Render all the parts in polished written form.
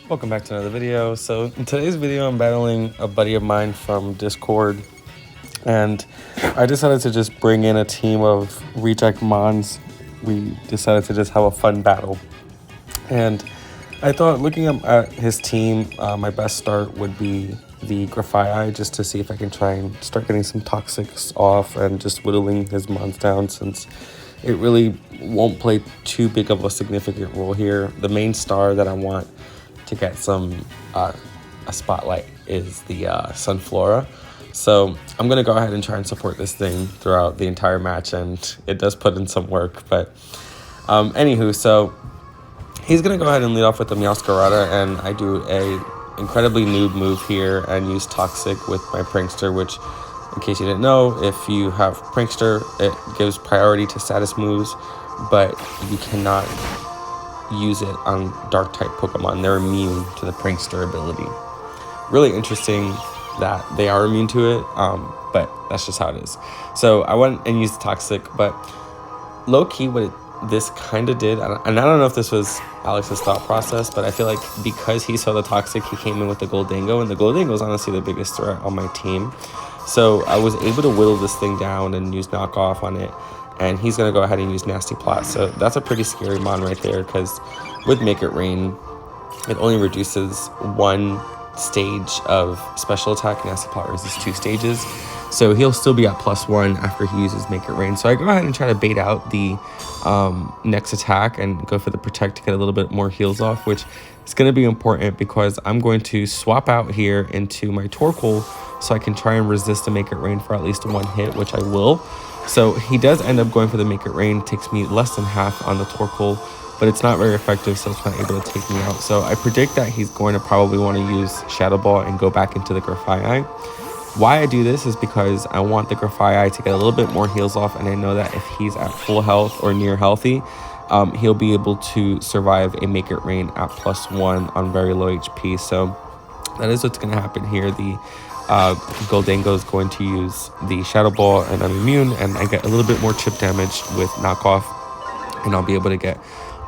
Welcome back to another video. So in today's video, I'm battling a buddy of mine from Discord, and I decided to just bring in a team of reject mons. We decided to just have a fun battle, and I thought looking at his team, my best start would be the Grafii, just to see if I can try and start getting some toxics off and just whittling his mons down, since it really won't play too big of a significant role here. The main star that I want to get some a spotlight is the Sunflora. So I'm gonna go ahead and try and support this thing throughout the entire match, and it does put in some work. But anywho, so he's gonna go ahead and lead off with the Scarlet, and I do a incredibly noob move here and use Toxic with my Prankster, which, in case you didn't know, if you have Prankster, it gives priority to status moves, but you cannot use it on dark type Pokemon. They're immune to the Prankster ability. Really interesting that they are immune to it, but that's just how it is. So I went and used Toxic, but low-key this kind of did, and I don't know if this was Alex's thought process, but I feel like because he saw the Toxic, he came in with the Goldango, and the Goldango is honestly the biggest threat on my team. So I was able to whittle this thing down and use knockoff on it, and he's going to go ahead and use Nasty Plot. So that's a pretty scary mon right there, because with Make It Rain, it only reduces one stage of special attack. Nasty Plot resists 2 stages. So he'll still be at +1 after he uses Make It Rain. So I go ahead and try to bait out the next attack and go for the Protect to get a little bit more heals off, which is going to be important because I'm going to swap out here into my Torkoal so I can try and resist the Make It Rain for at least 1 hit, which I will. So he does end up going for the Make It Rain. It takes me less than half on the Torkoal, but it's not very effective, so it's not able to take me out. So I predict that he's going to probably want to use Shadow Ball and go back into the Grafii. Why I do this is because I want the Grafii to get a little bit more heals off, and I know that if he's at full health or near healthy, he'll be able to survive a Make It Rain at +1 on very low HP. So that is what's going to happen here. The Goldango is going to use the Shadow Ball, and I'm immune, and I get a little bit more chip damage with knockoff, and I'll be able to get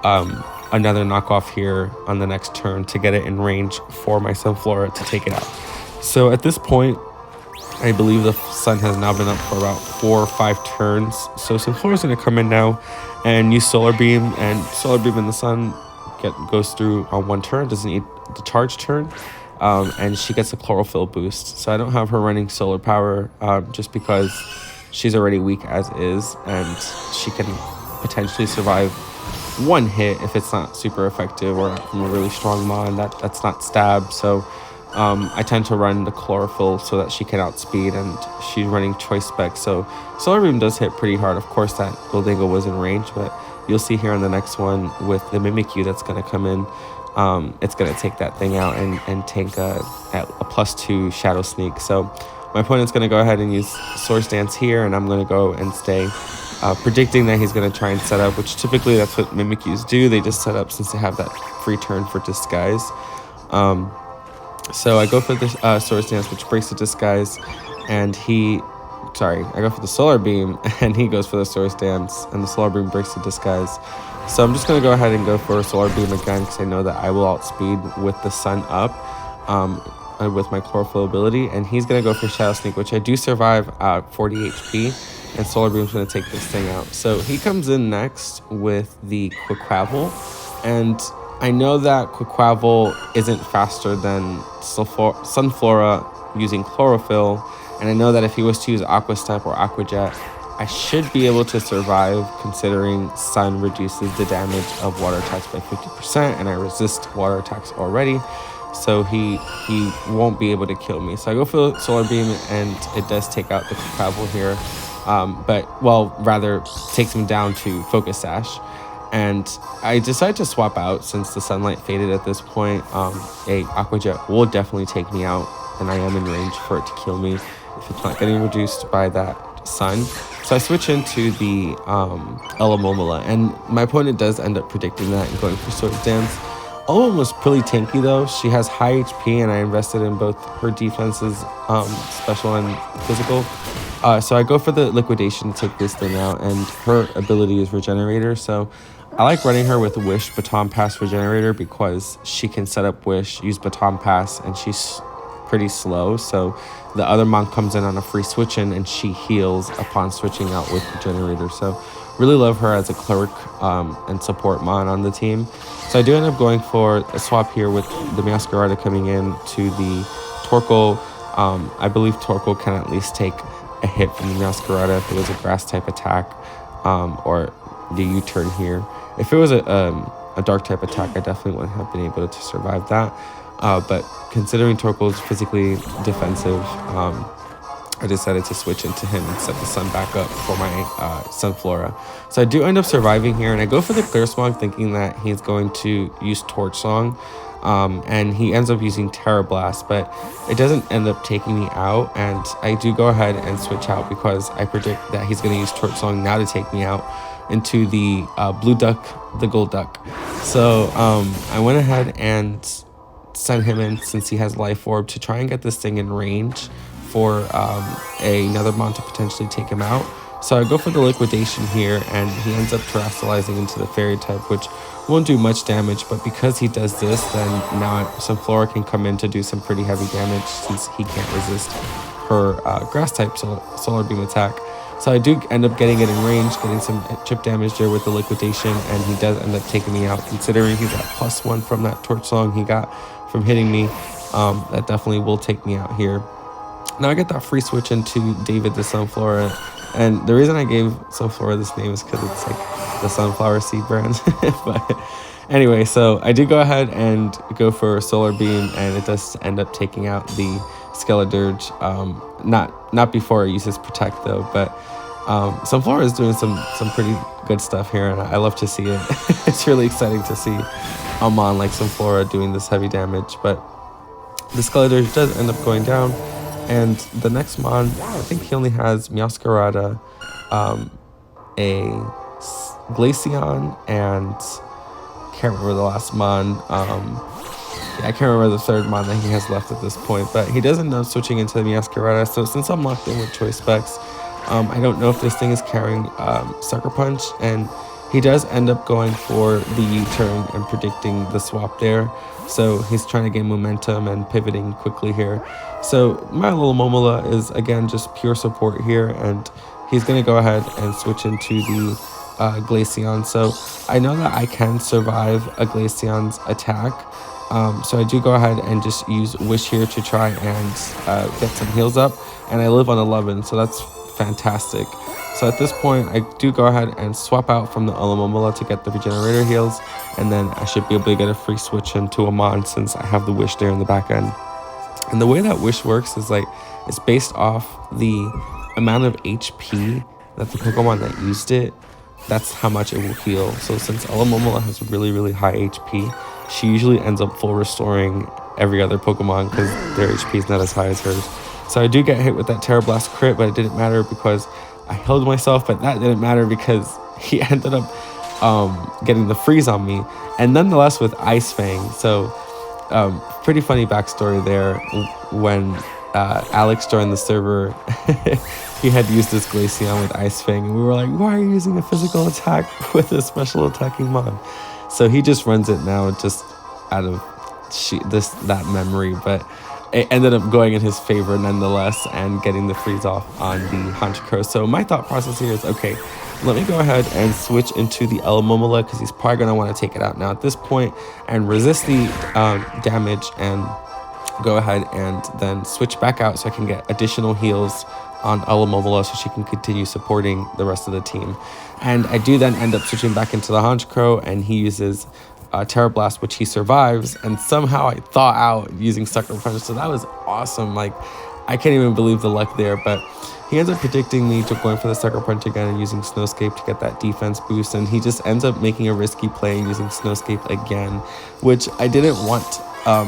another knockoff here on the next turn to get it in range for my Sunflora to take it out. So at this point, I believe the sun has now been up for about 4 or 5 turns. So Sunflora is going to come in now and use Solar Beam, and Solar Beam in the sun goes through on 1 turn, doesn't need the charge turn, and she gets a Chlorophyll boost. So I don't have her running Solar Power just because she's already weak as is, and she can potentially survive 1 hit if it's not super effective or from a really strong mon that's not stab. So I tend to run the Chlorophyll so that she can outspeed, and she's running Choice Spec. So Solar Beam does hit pretty hard. Of course, that Goldango was in range, but you'll see here on the next one with the Mimikyu that's going to come in, it's going to take that thing out and tank a +2 Shadow Sneak. So my opponent's going to go ahead and use Source Dance here, and I'm going to go and stay, predicting that he's going to try and set up, which typically that's what Mimikyus do. They just set up since they have that free turn for Disguise. So I go for the Source Dance, which breaks the Disguise, and I go for the Solar Beam, and he goes for the Source Dance, and the Solar Beam breaks the Disguise. So I'm just going to go ahead and go for a Solar Beam again, because I know that I will outspeed with the sun up, with my Chlorophyll ability, and he's going to go for Shadow Sneak, which I do survive at 40 HP, and Solar Beam's going to take this thing out. So he comes in next with the Quaquaval, and I know that Quaquaval isn't faster than Sunflora using Chlorophyll, and I know that if he was to use Aqua Step or Aqua Jet, I should be able to survive, considering Sun reduces the damage of water attacks by 50%, and I resist water attacks already, so he won't be able to kill me. So I go for the Solar Beam, and it does take out the Quaquaval here, rather takes him down to Focus Sash. And I decided to swap out since the sunlight faded at this point. A Aqua Jet will definitely take me out, and I am in range for it to kill me if it's not getting reduced by that sun. So I switch into the Elamomola, and my opponent does end up predicting that and going for Source Dance. Elamon was pretty tanky though. She has high HP, and I invested in both her defenses, special and physical. So I go for the Liquidation to take this thing out, and her ability is Regenerator, so I like running her with Wish Baton Pass Regenerator because she can set up Wish, use Baton Pass, and she's pretty slow. So the other Mon comes in on a free switch in and she heals upon switching out with Regenerator. So really love her as a cleric and support Mon on the team. So I do end up going for a swap here with the Masquerada coming in to the Torkoal. I believe Torkoal can at least take a hit from the Masquerada if it was a grass type attack, or the U-turn here. If it was a dark type attack, I definitely wouldn't have been able to survive that. But considering Torkoal is physically defensive, I decided to switch into him and set the sun back up for my Sunflora. So I do end up surviving here, and I go for the Clear Smog thinking that he's going to use Torch Song, and he ends up using Terra Blast, but it doesn't end up taking me out, and I do go ahead and switch out because I predict that he's going to use Torch Song now to take me out into the blue duck, the gold duck. So I went ahead and sent him in, since he has Life Orb, to try and get this thing in range for another Mon to potentially take him out. So I go for the liquidation here, and he ends up terrestrializing into the fairy type, which won't do much damage, but because he does this, then now Sunflora can come in to do some pretty heavy damage since he can't resist her grass type solar beam attack. So I do end up getting it in range, getting some chip damage there with the liquidation, and he does end up taking me out. Considering he's at +1 from that Torch Song he got from hitting me, that definitely will take me out here. Now I get that free switch into David the Sunflora, and the reason I gave Sunflora this name is because it's like the sunflower seed brand. But anyway, so I do go ahead and go for a Solar Beam, and it does end up taking out the Skeledirge. Not before it uses Protect though, but Sunflora is doing some pretty good stuff here, and I love to see it. It's really exciting to see a Mon like Sunflora doing this heavy damage, but the Skeledirge does end up going down, and the next Mon, I think he only has Masquerada, a Glaceon, and can't remember the last Mon. I can't remember the third Mon that he has left at this point, but he does end up switching into the Masquerada. So since I'm locked in with choice specs, I don't know if this thing is carrying Sucker Punch, and he does end up going for the U-turn and predicting the swap there. So he's trying to gain momentum and pivoting quickly here. So my little Momola is again just pure support here, and he's going to go ahead and switch into the Glaceon. So I know that I can survive a Glaceon's attack. So I do go ahead and just use Wish here to try and get some heals up, and I live on 11, so that's fantastic. So at this point, I do go ahead and swap out from the Alomomola to get the Regenerator heals, and then I should be able to get a free switch into a Mon since I have the Wish there in the back end. And the way that Wish works is like, it's based off the amount of HP that the Pokemon that used it, that's how much it will heal. So since Alomomola has really, really high HP, she usually ends up full restoring every other Pokemon because their HP is not as high as hers. So I do get hit with that Terra Blast crit, but it didn't matter because I held myself, but that didn't matter because he ended up getting the freeze on me, and nonetheless with Ice Fang. So pretty funny backstory there. When Alex joined the server, he had used this Glaceon with Ice Fang, and we were like, why are you using a physical attack with a special attacking Mon? So he just runs it now just out of that memory, but it ended up going in his favor nonetheless and getting the freeze off on the Honchkrow. So my thought process here is, okay, let me go ahead and switch into the Alomomola because he's probably going to want to take it out now at this point and resist the damage, and go ahead and then switch back out so I can get additional heals on Alomomola so she can continue supporting the rest of the team. And I do then end up switching back into the Honchkrow, and he uses Terra Blast, which he survives, and somehow I thaw out using Sucker Punch. So that was awesome. Like, I can't even believe the luck there, but he ends up predicting me to going for the Sucker Punch again and using Snowscape to get that defense boost, and he just ends up making a risky play and using Snowscape again, which I didn't want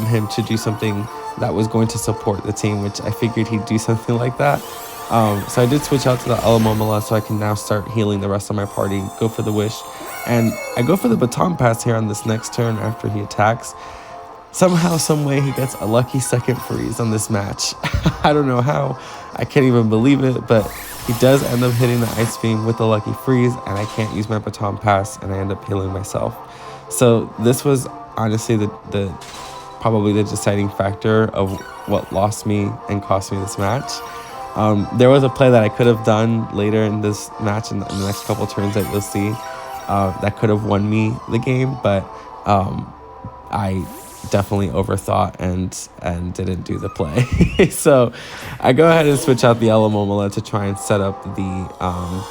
him to do something that was going to support the team, which I figured he'd do something like that. So I did switch out to the Alomomola so I can now start healing the rest of my party, go for the Wish, and I go for the Baton Pass here on this next turn after he attacks. Somehow, some way, he gets a lucky second freeze on this match. I don't know how. I can't even believe it, but He does end up hitting the Ice Beam with the Lucky Freeze, and I can't use my Baton Pass, and I end up healing myself. So this was honestly the probably the deciding factor of what lost me and cost me this match. There was a play that I could have done later in this match, in the next couple turns that you'll see, that could have won me the game, but I definitely overthought and didn't do the play. So I go ahead and switch out the Alamomola to try and set up the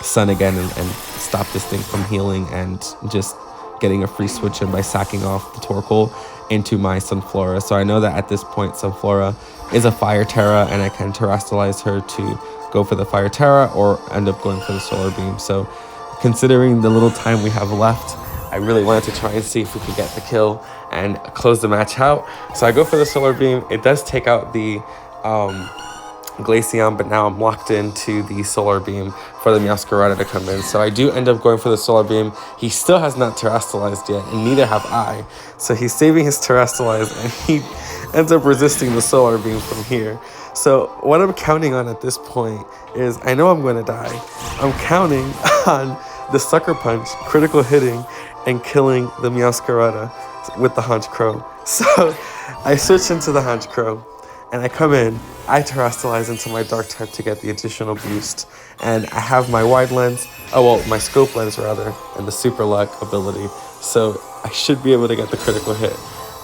Sun again and stop this thing from healing and just getting a free switch in by sacking off the Torkoal into my Sunflora. So I know that at this point Sunflora is a Fire Terra, and I can Terrastallize her to go for the Fire Terra or end up going for the Solar Beam. So considering the little time we have left, I really wanted to try and see if we could get the kill and close the match out. So I go for the Solar Beam. It does take out the Glaceon, but now I'm locked into the Solar Beam for the Meowscarada to come in. So I do end up going for the Solar Beam. He still has not Terrastalized yet, and neither have I. So he's saving his Terrastalize, and he ends up resisting the Solar Beam from here. So what I'm counting on at this point is, I know I'm going to die. I'm counting on the Sucker Punch critical hitting and killing the Meowscarada with the Honchkrow. So I switch into the Honchkrow, and I come in, I Terrastalize into my Dark type to get the additional boost, and I have my Wide Lens, my Scope Lens rather, and the Super Luck ability, so I should be able to get the critical hit.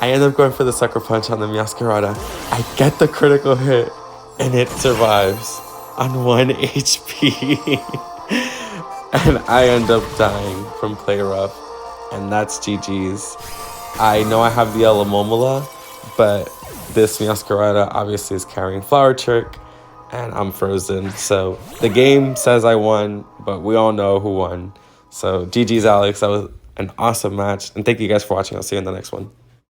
I end up going for the Sucker Punch on the Meowscarada. I get the critical hit, and it survives on 1 HP. And I end up dying from Play Rough, and that's GG's. I know I have the Alamomola, but this Meowscarada obviously is carrying Flower Trick, and I'm frozen. So the game says I won, but we all know who won. So GG's, Alex. That was an awesome match, and thank you guys for watching. I'll see you in the next one.